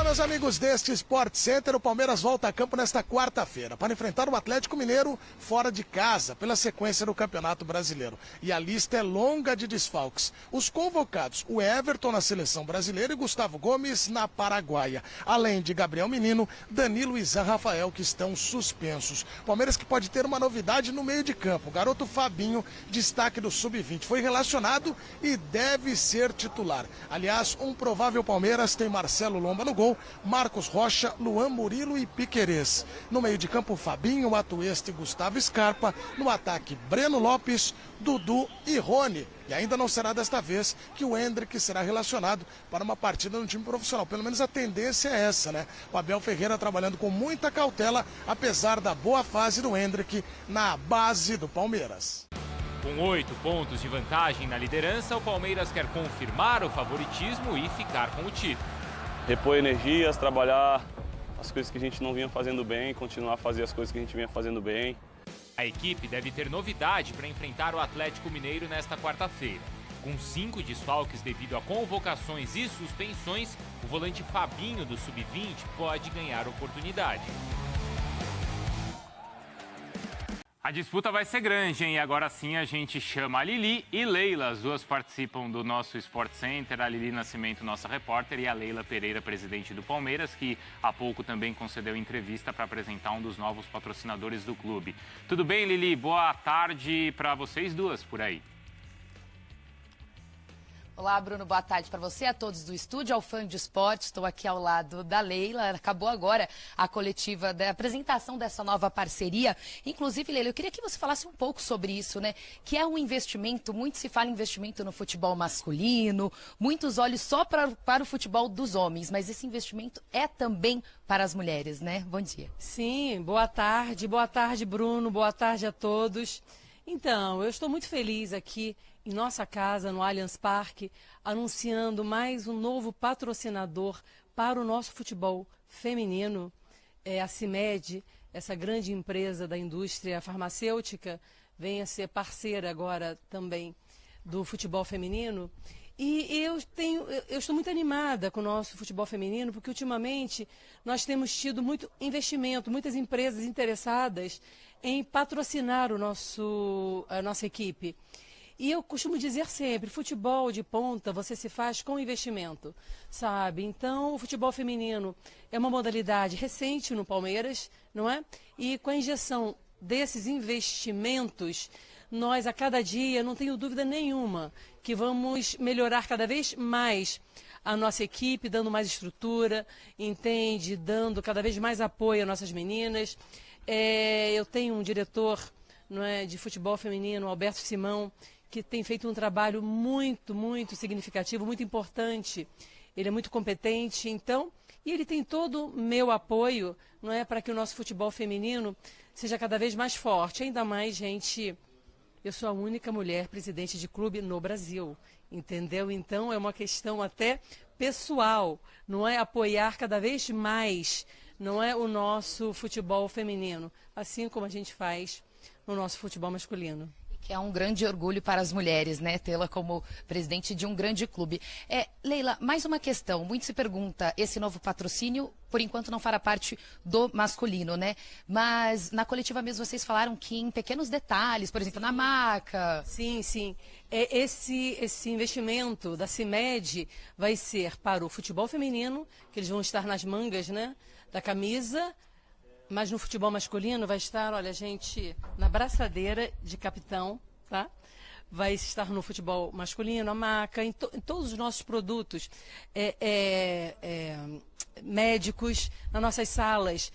meus amigos deste Sport Center, o Palmeiras volta a campo nesta quarta-feira para enfrentar o Atlético Mineiro fora de casa, pela sequência do Campeonato Brasileiro. E a lista é longa de desfalques. Os convocados, o Everton na seleção brasileira e Gustavo Gomes na Paraguaia. Além de Gabriel Menino, Danilo e Zé Rafael, que estão suspensos. Palmeiras que pode ter uma novidade no meio de campo. O garoto Fabinho, destaque do Sub-20, foi relacionado e deve ser titular. Aliás, um provável Palmeiras tem Marcelo Lomba no gol, Marcos Rocha, Luan Murilo e Piquerez. No meio de campo, Fabinho, Atuesta e Gustavo Scarpa. No ataque, Breno Lopes, Dudu e Rony. E ainda não será desta vez que o Hendrick será relacionado para uma partida no time profissional. Pelo menos a tendência é essa, né? O Abel Ferreira trabalhando com muita cautela, apesar da boa fase do Hendrick na base do Palmeiras. Com 8 pontos de vantagem na liderança, o Palmeiras quer confirmar o favoritismo e ficar com o título. Repor energias, trabalhar as coisas que a gente não vinha fazendo bem, continuar a fazer as coisas que a gente vinha fazendo bem. A equipe deve ter novidade para enfrentar o Atlético Mineiro nesta quarta-feira. Com 5 desfalques devido a convocações e suspensões, o volante Fabinho do Sub-20 pode ganhar oportunidade. A disputa vai ser grande, hein? E agora sim a gente chama a Lili e Leila. As duas participam do nosso Sport Center. A Lili Nascimento, nossa repórter, e a Leila Pereira, presidente do Palmeiras, que há pouco também concedeu entrevista para apresentar um dos novos patrocinadores do clube. Tudo bem, Lili? Boa tarde para vocês duas por aí. Olá, Bruno, boa tarde para você, a todos do estúdio, ao Fã de Esporte. Estou aqui ao lado da Leila. Acabou agora a coletiva da apresentação dessa nova parceria. Inclusive, Leila, eu queria que você falasse um pouco sobre isso, né? Que é um investimento, muito se fala em investimento no futebol masculino, muitos olhos só para o futebol dos homens, mas esse investimento é também para as mulheres, né? Bom dia. Sim, boa tarde, Bruno, boa tarde a todos. Então, eu estou muito feliz aqui em nossa casa, no Allianz Parque, anunciando mais um novo patrocinador para o nosso futebol feminino. A CIMED, essa grande empresa da indústria farmacêutica, vem a ser parceira agora também do futebol feminino. E eu estou muito animada com o nosso futebol feminino, porque ultimamente nós temos tido muito investimento, muitas empresas interessadas em patrocinar a nossa equipe. E eu costumo dizer sempre, futebol de ponta você se faz com investimento, sabe? Então, o futebol feminino é uma modalidade recente no Palmeiras, não é? E com a injeção desses investimentos, nós a cada dia, não tenho dúvida nenhuma, que vamos melhorar cada vez mais a nossa equipe, dando mais estrutura, entende? Dando cada vez mais apoio às nossas meninas. Eu tenho um diretor, não é, de futebol feminino, Alberto Simão, que tem feito um trabalho muito, muito significativo, muito importante. Ele é muito competente, então, e ele tem todo o meu apoio, não é, para que o nosso futebol feminino seja cada vez mais forte. Ainda mais, gente, eu sou a única mulher presidente de clube no Brasil, entendeu? Então, é uma questão até pessoal, não é, apoiar cada vez mais, não é, o nosso futebol feminino, assim como a gente faz no nosso futebol masculino. Que é um grande orgulho para as mulheres, né? Tê-la como presidente de um grande clube. Leila, mais uma questão. Muito se pergunta, esse novo patrocínio, por enquanto, não fará parte do masculino, né? Mas na coletiva mesmo vocês falaram que em pequenos detalhes, por exemplo, na maca. Sim, sim. Esse investimento da CIMED vai ser para o futebol feminino, que eles vão estar nas mangas, né, da camisa. Mas no futebol masculino vai estar, olha, gente, na braçadeira de capitão, tá? Vai estar no futebol masculino, a maca, em todos os nossos produtos médicos, nas nossas salas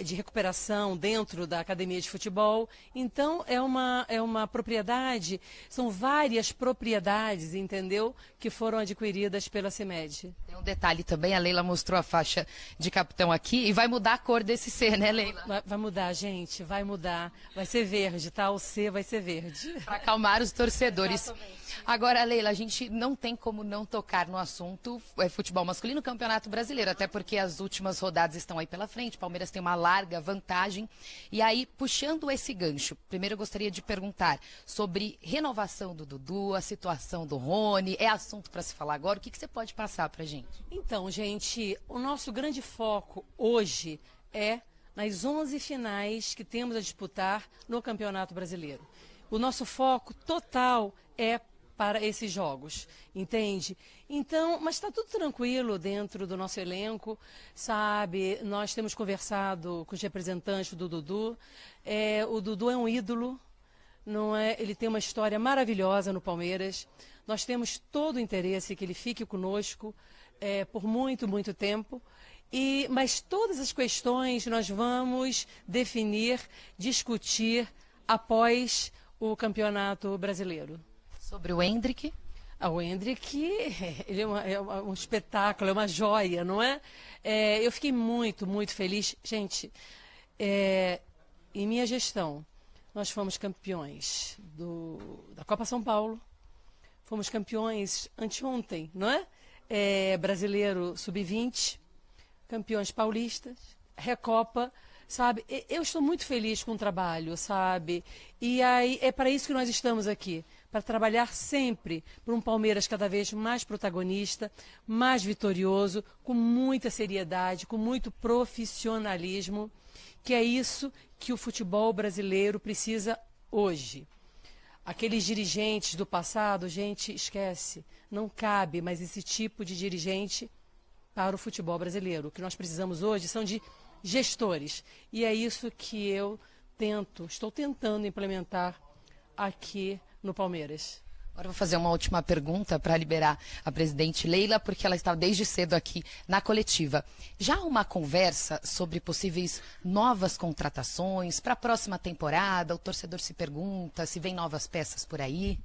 de recuperação dentro da academia de futebol. Então, é uma propriedade, são várias propriedades, entendeu? Que foram adquiridas pela CIMED. Tem um detalhe também, a Leila mostrou a faixa de capitão aqui e vai mudar a cor desse C, né, Leila? Vai mudar, gente, vai mudar. Vai ser verde, tá? O C vai ser verde. Para acalmar os torcedores. Exatamente. Agora, Leila, a gente não tem como não tocar no assunto futebol masculino, Campeonato Brasileiro, até porque as últimas rodadas estão aí pela frente. Palmeiras tem uma uma larga vantagem. E aí, puxando esse gancho, primeiro eu gostaria de perguntar sobre renovação do Dudu, a situação do Rony, é assunto para se falar agora, o que você pode passar para a gente? Então, gente, o nosso grande foco hoje é nas 11 finais que temos a disputar no Campeonato Brasileiro. O nosso foco total é para esses jogos, entende? Então, mas está tudo tranquilo dentro do nosso elenco, sabe? Nós temos conversado com os representantes do Dudu. O Dudu é um ídolo, não é? Ele tem uma história maravilhosa no Palmeiras. Nós temos todo o interesse que ele fique conosco por muito, muito tempo. Mas todas as questões nós vamos definir, discutir após o Campeonato Brasileiro. Sobre o Endrick? O Endrick, ele é um espetáculo, é uma joia, não é? Eu fiquei muito, muito feliz. Gente, em minha gestão, nós fomos campeões da Copa São Paulo, fomos campeões anteontem, não é? Brasileiro Sub-20, campeões paulistas, Recopa, sabe? Eu estou muito feliz com o trabalho, sabe? E aí é para isso que nós estamos aqui, para trabalhar sempre por um Palmeiras cada vez mais protagonista, mais vitorioso, com muita seriedade, com muito profissionalismo, que é isso que o futebol brasileiro precisa hoje. Aqueles dirigentes do passado, gente, esquece, não cabe mais esse tipo de dirigente para o futebol brasileiro. O que nós precisamos hoje são de gestores. E é isso que eu estou tentando implementar aqui no Palmeiras. Agora eu vou fazer uma última pergunta para liberar a presidente Leila, porque ela está desde cedo aqui na coletiva. Já há uma conversa sobre possíveis novas contratações para a próxima temporada? O torcedor se pergunta se vem novas peças por aí?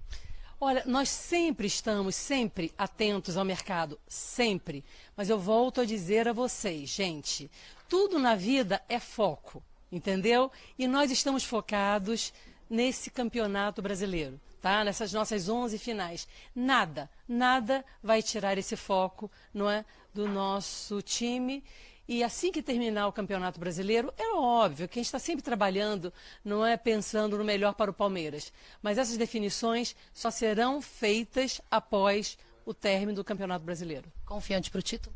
Olha, nós sempre estamos, sempre atentos ao mercado, sempre. Mas eu volto a dizer a vocês, gente, tudo na vida é foco, entendeu? E nós estamos focados nesse campeonato brasileiro, tá? Nessas nossas 11 finais. Nada vai tirar esse foco, não é, do nosso time. E assim que terminar o Campeonato Brasileiro, é óbvio que a gente está sempre trabalhando, não é pensando no melhor para o Palmeiras. Mas essas definições só serão feitas após o término do Campeonato Brasileiro. Confiante para o título?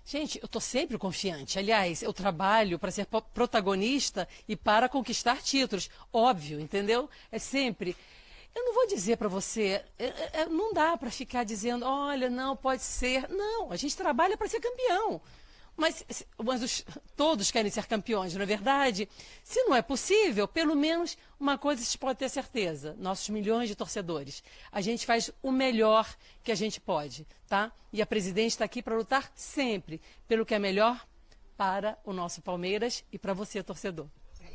Gente, eu estou sempre confiante. Aliás, eu trabalho para ser protagonista e para conquistar títulos. Óbvio, entendeu? É sempre. Eu não vou dizer para você, não dá para ficar dizendo, olha, não, pode ser. Não, a gente trabalha para ser campeão. Mas todos querem ser campeões, não é verdade? Se não é possível, pelo menos uma coisa vocês podem ter certeza. Nossos milhões de torcedores. A gente faz o melhor que a gente pode, tá? E a presidente está aqui para lutar sempre pelo que é melhor para o nosso Palmeiras e para você, torcedor.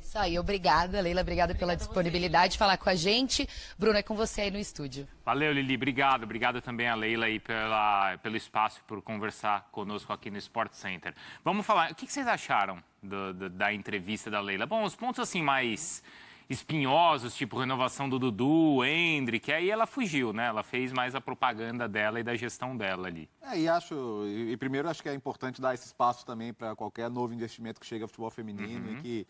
Isso aí, obrigada, Leila, obrigada pela disponibilidade de falar com a gente. Bruno, é com você aí no estúdio. Valeu, Lili, obrigado. Obrigado também a Leila aí pelo espaço, por conversar conosco aqui no Sport Center. Vamos falar, o que vocês acharam da entrevista da Leila? Bom, os pontos assim mais espinhosos, tipo renovação do Dudu, Endrick, aí ela fugiu, né? Ela fez mais a propaganda dela e da gestão dela ali. E primeiro acho que é importante dar esse espaço também para qualquer novo investimento que chega ao futebol feminino e que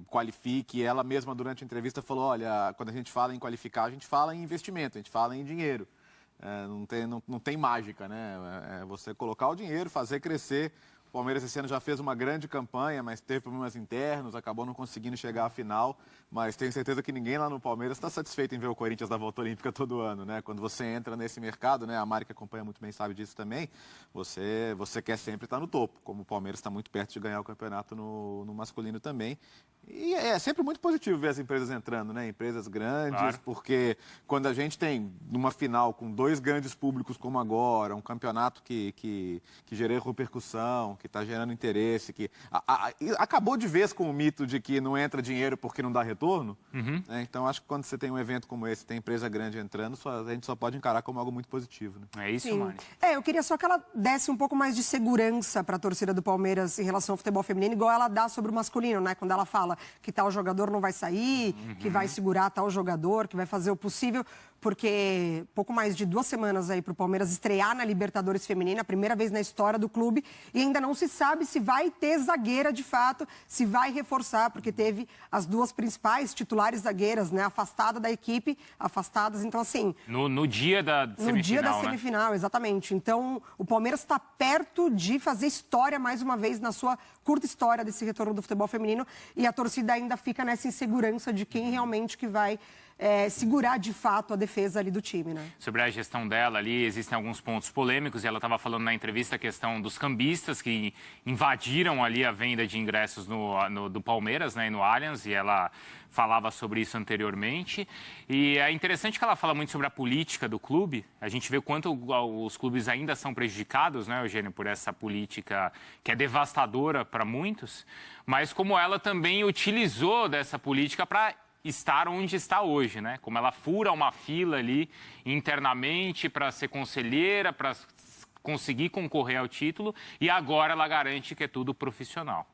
qualifique. Ela mesma durante a entrevista falou, olha, quando a gente fala em qualificar, a gente fala em investimento, a gente fala em dinheiro. Não tem mágica, né? É você colocar o dinheiro, fazer crescer. O Palmeiras esse ano já fez uma grande campanha, mas teve problemas internos, acabou não conseguindo chegar à final. Mas tenho certeza que ninguém lá no Palmeiras está satisfeito em ver o Corinthians dar volta olímpica todo ano, né? Quando você entra nesse mercado, né? A Mari que acompanha muito bem sabe disso também, você quer sempre estar no topo, como o Palmeiras está muito perto de ganhar o campeonato no masculino também. E é sempre muito positivo ver as empresas entrando, né? Empresas grandes, claro. Porque quando a gente tem numa final com 2 grandes públicos como agora, um campeonato que gera repercussão, que está gerando interesse, que acabou de vez com o mito de que não entra dinheiro porque não dá retorno. Né? Então acho que quando você tem um evento como esse, tem empresa grande entrando, a gente só pode encarar como algo muito positivo. Né? É isso, Mari? Eu queria só que ela desse um pouco mais de segurança para a torcida do Palmeiras em relação ao futebol feminino, igual ela dá sobre o masculino, né? Quando ela fala que tal jogador não vai sair, que vai segurar tal jogador, que vai fazer o possível. porque pouco mais de 2 semanas aí para o Palmeiras estrear na Libertadores Feminina, a primeira vez na história do clube, e ainda não se sabe se vai ter zagueira de fato, se vai reforçar, porque teve as 2 principais titulares zagueiras, né, afastadas da equipe, então assim... No dia da semifinal, No dia da né? semifinal, exatamente. Então, o Palmeiras está perto de fazer história mais uma vez na sua curta história desse retorno do futebol feminino, e a torcida ainda fica nessa insegurança de quem realmente que vai segurar de fato a defesa ali do time, né? Sobre a gestão dela ali, existem alguns pontos polêmicos, e ela estava falando na entrevista a questão dos cambistas que invadiram ali a venda de ingressos do Palmeiras, né, e no Allianz, e ela falava sobre isso anteriormente. E é interessante que ela fala muito sobre a política do clube. A gente vê quanto os clubes ainda são prejudicados, né, Eugênio, por essa política que é devastadora para muitos, mas como ela também utilizou dessa política para estar onde está hoje, né? Como ela fura uma fila ali internamente para ser conselheira, para conseguir concorrer ao título, e agora ela garante que é tudo profissional.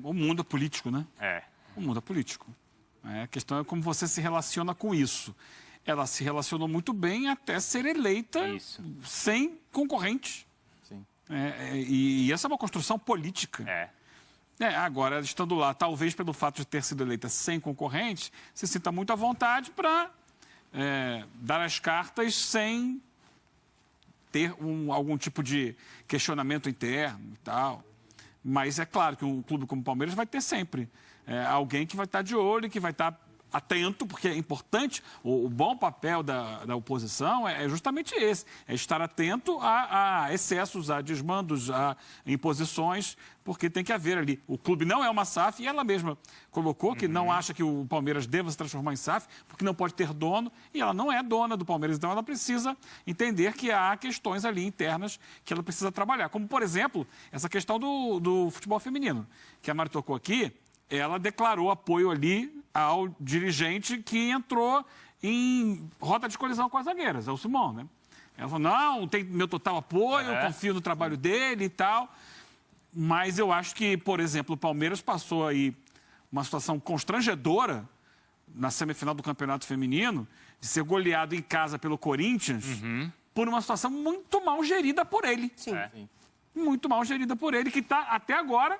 O mundo é político, né? O mundo é político. A questão é como você se relaciona com isso. Ela se relacionou muito bem até ser eleita sem concorrente. Sim. E essa é uma construção política. Agora, estando lá, talvez pelo fato de ter sido eleita sem concorrente, se sinta muito à vontade para dar as cartas sem ter algum tipo de questionamento interno e tal. Mas é claro que um clube como o Palmeiras vai ter sempre alguém que vai estar de olho e que vai estar atento, porque é importante, o bom papel da oposição é justamente esse, é estar atento a excessos, a desmandos, a imposições, porque tem que haver ali. O clube não é uma SAF, e ela mesma colocou que não acha que o Palmeiras deva se transformar em SAF, porque não pode ter dono, e ela não é dona do Palmeiras, então ela precisa entender que há questões ali internas que ela precisa trabalhar, como, por exemplo, essa questão do futebol feminino, que a Mari tocou aqui. Ela declarou apoio ali ao dirigente que entrou em rota de colisão com as zagueiras, é o Simão, né? Ela falou, não, tem meu total apoio, eu confio no trabalho dele e tal. Mas eu acho que, por exemplo, o Palmeiras passou aí uma situação constrangedora na semifinal do Campeonato Feminino, de ser goleado em casa pelo Corinthians, por uma situação muito mal gerida por ele. Sim. Muito mal gerida por ele, que está até agora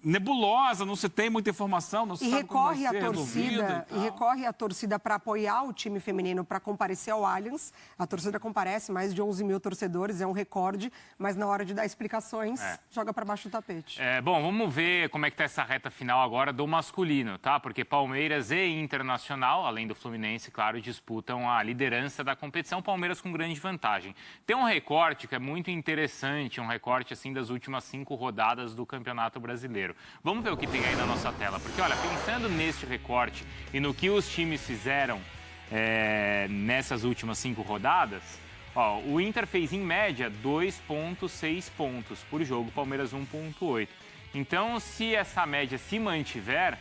nebulosa, não se tem muita informação, não se sabe como vai ser resolvida. E recorre a torcida para apoiar o time feminino para comparecer ao Allianz. A torcida comparece, mais de 11 mil torcedores, é um recorde, mas na hora de dar explicações, joga para baixo do tapete. Bom, vamos ver como é que tá essa reta final agora do masculino, tá? Porque Palmeiras e Internacional, além do Fluminense, claro, disputam a liderança da competição, Palmeiras com grande vantagem. Tem um recorte que é muito interessante, um recorte assim das últimas 5 rodadas do Campeonato Brasileiro. Vamos ver o que tem aí na nossa tela, porque olha, pensando neste recorte e no que os times fizeram nessas últimas 5 rodadas, o Inter fez em média 2,6 pontos por jogo, Palmeiras 1,8. Então, se essa média se mantiver,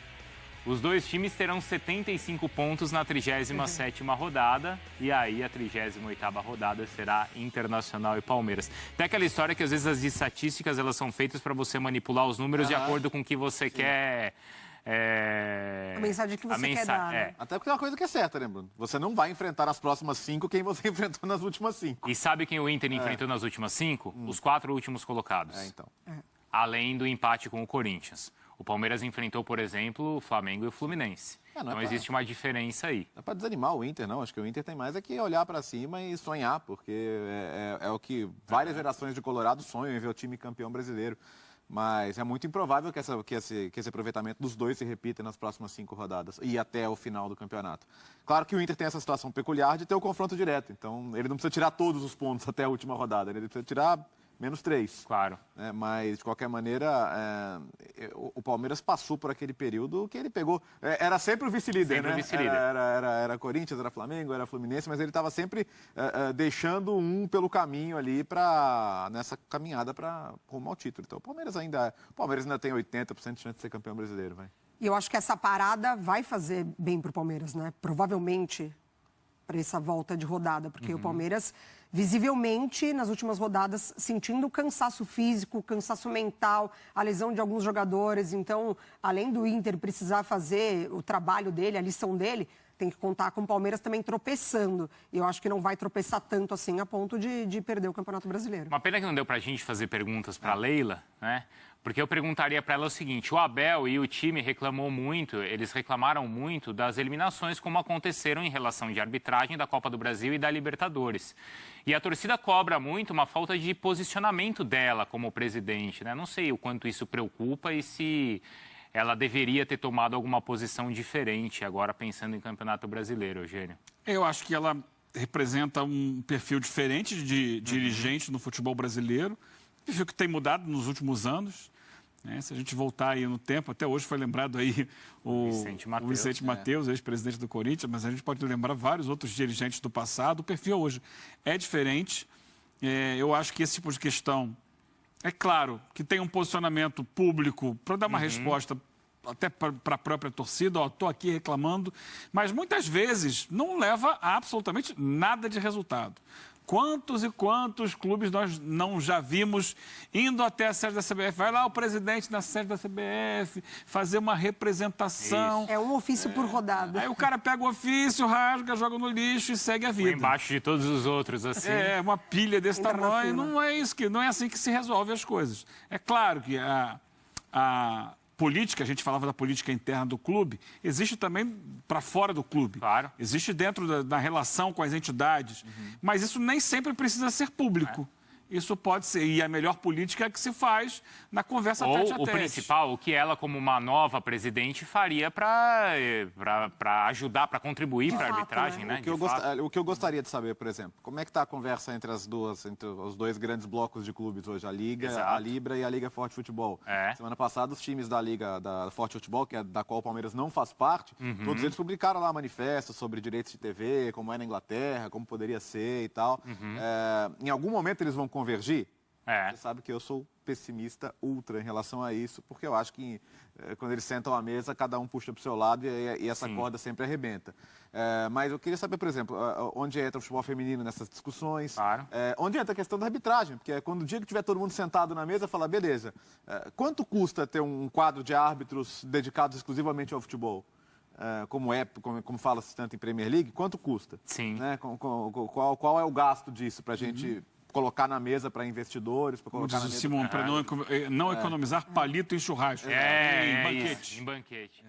os dois times terão 75 pontos na 37ª rodada, e aí a 38ª rodada será Internacional e Palmeiras. Tem aquela história que às vezes as estatísticas elas são feitas para você manipular os números de acordo com o que você quer... A mensagem que você quer dar, né? Até porque é uma coisa que é certa, né, Bruno? Você não vai enfrentar nas próximas 5 quem você enfrentou nas últimas 5. E sabe quem o Inter enfrentou nas últimas 5? Os 4 últimos colocados. Além do empate com o Corinthians. O Palmeiras enfrentou, por exemplo, o Flamengo e o Fluminense. Então existe uma diferença aí. Não é para desanimar o Inter, não. Acho que o Inter tem mais é que olhar para cima e sonhar, porque é o que várias gerações de Colorado sonham em ver o time campeão brasileiro. Mas é muito improvável que esse aproveitamento dos dois se repita nas próximas 5 rodadas e até o final do campeonato. Claro que o Inter tem essa situação peculiar de ter o confronto direto. Então ele não precisa tirar todos os pontos até a última rodada. Ele precisa tirar menos 3. Claro. Mas, de qualquer maneira, o Palmeiras passou por aquele período que ele pegou... Era sempre o vice-líder, sempre né? O vice-líder. Era Corinthians, era Flamengo, era Fluminense, mas ele estava sempre deixando um pelo caminho ali nessa caminhada para rumo ao título. Então, o Palmeiras ainda tem 80% de chance de ser campeão brasileiro, vai. E eu acho que essa parada vai fazer bem para o Palmeiras, né? Provavelmente para essa volta de rodada, porque o Palmeiras, visivelmente, nas últimas rodadas, sentindo cansaço físico, cansaço mental, a lesão de alguns jogadores. Então, além do Inter precisar fazer o trabalho dele, a lição dele, tem que contar com o Palmeiras também tropeçando. E eu acho que não vai tropeçar tanto assim a ponto de perder o Campeonato Brasileiro. Uma pena que não deu pra gente fazer perguntas pra Leila, né? Porque eu perguntaria para ela o seguinte: o Abel e o time eles reclamaram muito das eliminações como aconteceram em relação de arbitragem da Copa do Brasil e da Libertadores. E a torcida cobra muito uma falta de posicionamento dela como presidente, né? Não sei o quanto isso preocupa e se ela deveria ter tomado alguma posição diferente agora pensando em Campeonato Brasileiro, Eugênio. Eu acho que ela representa um perfil diferente de dirigente no futebol brasileiro, perfil que tem mudado nos últimos anos. Se a gente voltar aí no tempo, até hoje foi lembrado aí o Vicente Mateus, ex-presidente do Corinthians, mas a gente pode lembrar vários outros dirigentes do passado. O perfil hoje é diferente. Eu acho que esse tipo de questão, é claro, que tem um posicionamento público para dar uma resposta até para a própria torcida, estou aqui reclamando, mas muitas vezes não leva a absolutamente nada de resultado. Quantos e quantos clubes nós não já vimos indo até a sede da CBF? Vai lá o presidente na sede da CBF fazer uma representação. Isso. É um ofício por rodada. Aí o cara pega o ofício, rasga, joga no lixo e segue a vida. Embaixo de todos os outros, assim. Uma pilha desse tamanho. Não é assim que se resolve as coisas. É claro que a política, a gente falava da política interna do clube, existe também para fora do clube. Claro. Existe dentro da relação com as entidades. Mas isso nem sempre precisa ser público. Isso pode ser, e a melhor política é que se faz na conversa tete a tete. Ou o principal, o que ela, como uma nova presidente, faria para ajudar, para contribuir para a arbitragem, né? O que eu gostaria de saber, por exemplo, como é que está a conversa entre os dois grandes blocos de clubes hoje, a Liga, a Libra e a Liga Forte Futebol. Semana passada, os times da Liga da Forte Futebol, da qual o Palmeiras não faz parte, todos eles publicaram lá manifestos sobre direitos de TV, como é na Inglaterra, como poderia ser e tal. Em algum momento eles vão convergir? Você sabe que eu sou pessimista ultra em relação a isso, porque eu acho que quando eles sentam à mesa, cada um puxa para o seu lado e essa corda sempre arrebenta. Mas eu queria saber, por exemplo, onde entra o futebol feminino nessas discussões, onde entra a questão da arbitragem, porque quando o dia que tiver todo mundo sentado na mesa, falar, beleza, quanto custa ter um quadro de árbitros dedicados exclusivamente ao futebol? Como fala-se tanto em Premier League, quanto custa? Sim. Né? Qual é o gasto disso para a gente colocar na mesa para investidores, para colocar na mesa... Simão, para não economizar palito em churrasco. Em banquete.